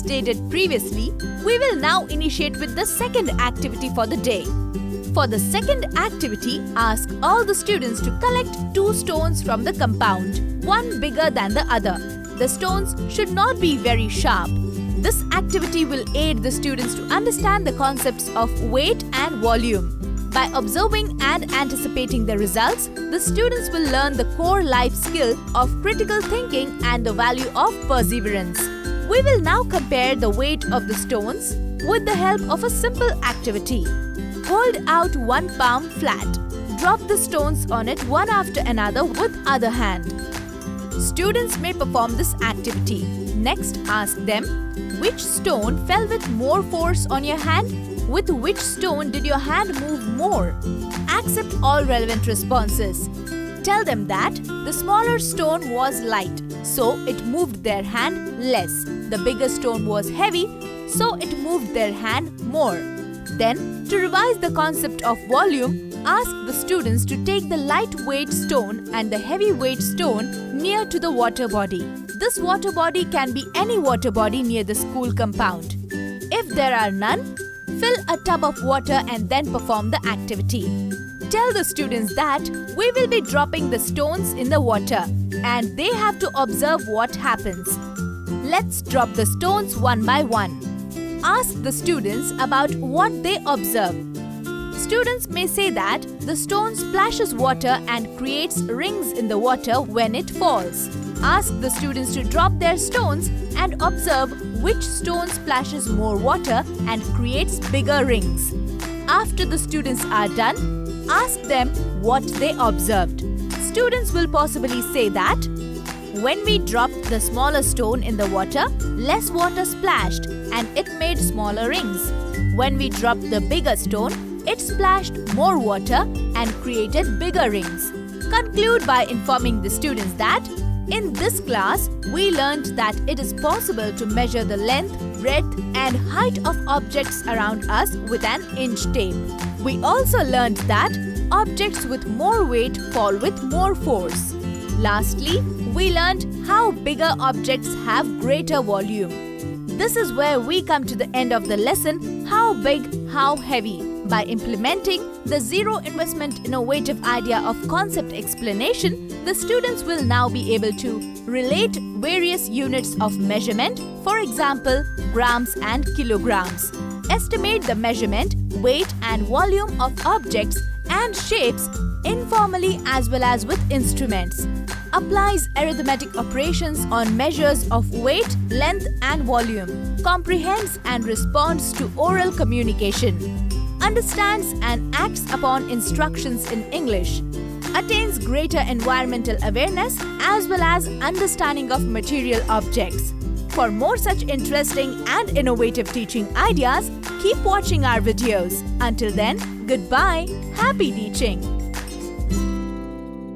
stated previously, we will now initiate with the second activity for the day. For the second activity, ask all the students to collect 2 stones from the compound, one bigger than the other. The stones should not be very sharp. This activity will aid the students to understand the concepts of weight and volume. By observing and anticipating the results, the students will learn the core life skill of critical thinking and the value of perseverance. We will now compare the weight of the stones with the help of a simple activity. Hold out 1 palm flat. Drop the stones on it one after another with other hand. Students may perform this activity. Next, ask them, which stone fell with more force on your hand? With which stone did your hand move more? Accept all relevant responses. Tell them that the smaller stone was light, so it moved their hand less. The bigger stone was heavy, so it moved their hand more. Then, to revise the concept of volume, ask the students to take the lightweight stone and the heavyweight stone near to the water body. This water body can be any water body near the school compound. If there are none, fill a tub of water and then perform the activity. Tell the students that we will be dropping the stones in the water and they have to observe what happens. Let's drop the stones one by one. Ask the students about what they observe. Students may say that the stone splashes water and creates rings in the water when it falls. Ask the students to drop their stones and observe which stone splashes more water and creates bigger rings. After the students are done, ask them what they observed. Students will possibly say that when we dropped the smaller stone in the water, less water splashed and it made smaller rings. When we dropped the bigger stone, it splashed more water and created bigger rings. Conclude by informing the students that in this class, we learned that it is possible to measure the length, breadth and height of objects around us with an inch tape. We also learned that objects with more weight fall with more force. Lastly, we learned how bigger objects have greater volume. This is where we come to the end of the lesson, how big, how heavy. By implementing the zero investment innovative idea of concept explanation, the students will now be able to relate various units of measurement, for example, grams and kilograms. Estimate the measurement, weight and volume of objects and shapes informally as well as with instruments. Applies arithmetic operations on measures of weight, length and volume. Comprehends and responds to oral communication. Understands and acts upon instructions in English. Attains greater environmental awareness as well as understanding of material objects. For more such interesting and innovative teaching ideas, keep watching our videos. Until then, goodbye. Happy teaching.